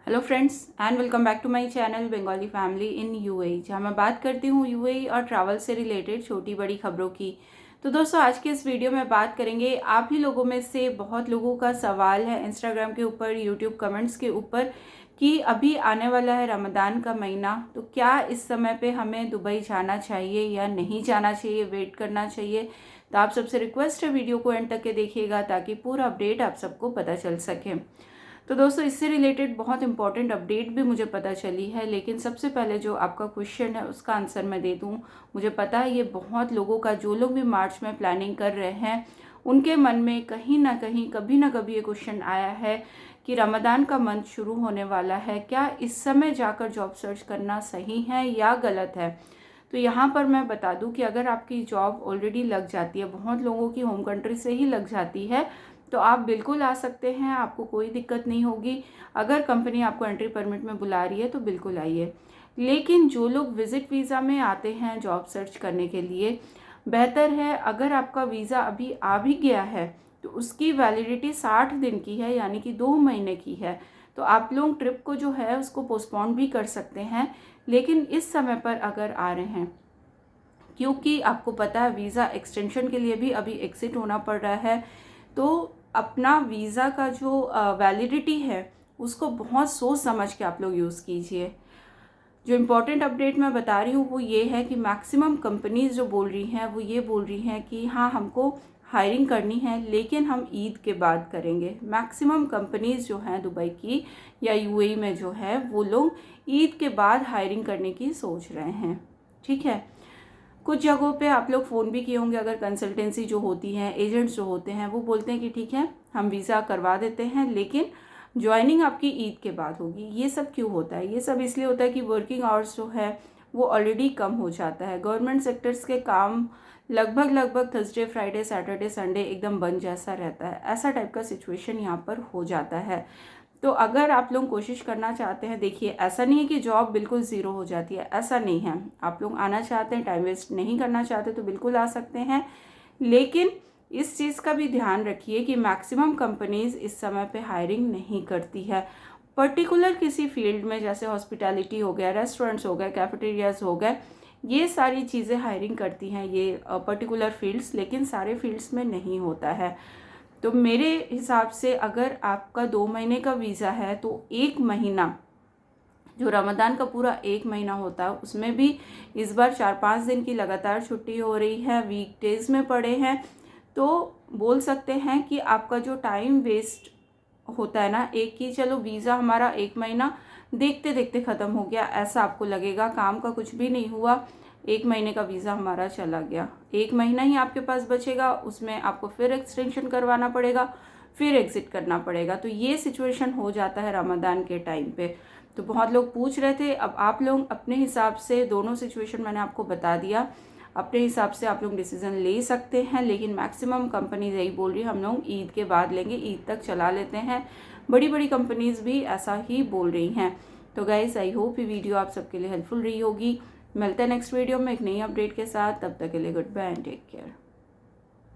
Hello friends and welcome back to my channel Bengali family in UAE, जहाँ मैं बात करती हूँ यूएई और ट्रैवल से रिलेटेड छोटी बड़ी खबरों की। तो दोस्तों, आज के इस वीडियो में बात करेंगे, आप ही लोगों में से बहुत लोगों का सवाल है इंस्टाग्राम के ऊपर, यूट्यूब कमेंट्स के ऊपर कि अभी आने वाला है रमज़ान का महीना, तो क्या इस समय पे हमें दुबई जाना चाहिए या नहीं जाना चाहिए, वेट करना चाहिए। तो आप सबसे रिक्वेस्ट है वीडियो को एंड तक के देखिएगा ताकि पूरा अपडेट आप सबको पता चल सके। तो दोस्तों, इससे रिलेटेड बहुत इंपॉर्टेंट अपडेट भी मुझे पता चली है, लेकिन सबसे पहले जो आपका क्वेश्चन है उसका आंसर मैं दे दूं। मुझे पता है ये बहुत लोगों का, जो लोग भी मार्च में प्लानिंग कर रहे हैं उनके मन में कहीं ना कहीं कभी ना कभी ये क्वेश्चन आया है कि रमज़ान का मंथ शुरू होने वाला है, क्या इस समय जाकर जॉब सर्च करना सही है या गलत है। तो यहाँ पर मैं बता दूं कि अगर आपकी जॉब ऑलरेडी लग जाती है, बहुत लोगों की होम कंट्री से ही लग जाती है, तो आप बिल्कुल आ सकते हैं, आपको कोई दिक्कत नहीं होगी। अगर कंपनी आपको एंट्री परमिट में बुला रही है तो बिल्कुल आइए। लेकिन जो लोग विजिट वीज़ा में आते हैं जॉब सर्च करने के लिए, बेहतर है अगर आपका वीज़ा अभी आ भी गया है तो उसकी वैलिडिटी 60 दिन की है, यानी कि 2 महीने की है। तो आप लोग ट्रिप को जो है उसको पोस्टपोन भी कर सकते हैं। लेकिन इस समय पर अगर आ रहे हैं, क्योंकि आपको पता है वीज़ा एक्सटेंशन के लिए भी अभी एग्जिट होना पड़ रहा है, तो अपना वीज़ा का जो वैलिडिटी है उसको बहुत सोच समझ के आप लोग यूज़ कीजिए। जो इम्पोर्टेंट अपडेट मैं बता रही हूँ वो ये है कि मैक्सिमम कंपनीज जो बोल रही हैं वो ये बोल रही हैं कि हाँ, हमको हायरिंग करनी है लेकिन हम ईद के बाद करेंगे। मैक्सिमम कंपनीज जो हैं दुबई की या यूएई में जो है, वो लोग ईद के बाद हायरिंग करने की सोच रहे हैं। ठीक है, कुछ जगहों पे आप लोग फ़ोन भी किए होंगे, अगर कंसल्टेंसी जो होती हैं, एजेंट्स जो होते हैं, वो बोलते हैं कि ठीक है हम वीज़ा करवा देते हैं लेकिन ज्वाइनिंग आपकी ईद के बाद होगी। ये सब क्यों होता है? ये सब इसलिए होता है कि वर्किंग आवर्स जो है वो ऑलरेडी कम हो जाता है। गवर्नमेंट सेक्टर्स के काम लगभग थर्सडे, फ्राइडे, सैटरडे, संडे एकदम बंद जैसा रहता है। ऐसा टाइप का सिचुएशन यहाँ पर हो जाता है। तो अगर आप लोग कोशिश करना चाहते हैं, देखिए ऐसा नहीं है कि जॉब बिल्कुल ज़ीरो हो जाती है, ऐसा नहीं है। आप लोग आना चाहते हैं, टाइम वेस्ट नहीं करना चाहते तो बिल्कुल आ सकते हैं। लेकिन इस चीज़ का भी ध्यान रखिए कि मैक्सिमम कंपनीज इस समय पे हायरिंग नहीं करती है। पर्टिकुलर किसी फील्ड में, जैसे हॉस्पिटैलिटी हो गया, रेस्टोरेंट्स हो गए, कैफेटेरियाज हो गए, ये सारी चीज़ें हायरिंग करती हैं ये पर्टिकुलर फील्ड्स, लेकिन सारे फील्ड्स में नहीं होता है। तो मेरे हिसाब से अगर आपका 2 महीने का वीज़ा है तो 1 महीना, जो रमज़ान का पूरा 1 महीना होता है, उसमें भी इस बार 4-5 दिन की लगातार छुट्टी हो रही है, वीकडेज में पड़े हैं, तो बोल सकते हैं कि आपका जो टाइम वेस्ट होता है ना, एक ही चलो वीज़ा हमारा 1 महीना देखते देखते ख़त्म हो गया, ऐसा आपको लगेगा, काम का कुछ भी नहीं हुआ, 1 महीने का वीज़ा हमारा चला गया। 1 महीना ही आपके पास बचेगा, उसमें आपको फिर एक्सटेंशन करवाना पड़ेगा, फिर एग्ज़िट करना पड़ेगा। तो ये सिचुएशन हो जाता है रमज़ान के टाइम पे। तो बहुत लोग पूछ रहे थे, अब आप लोग अपने हिसाब से, दोनों सिचुएशन मैंने आपको बता दिया, अपने हिसाब से आप लोग डिसीज़न ले सकते हैं। लेकिन मैक्सिमम कंपनीज यही बोल रही है हम लोग ईद के बाद लेंगे, ईद तक चला लेते हैं। बड़ी बड़ी कंपनीज भी ऐसा ही बोल रही हैं। तो गाइस, आई होप ये वीडियो आप सबके लिए हेल्पफुल रही होगी। मिलते हैं नेक्स्ट वीडियो में एक नई अपडेट के साथ। तब तक के लिए goodbye and take care.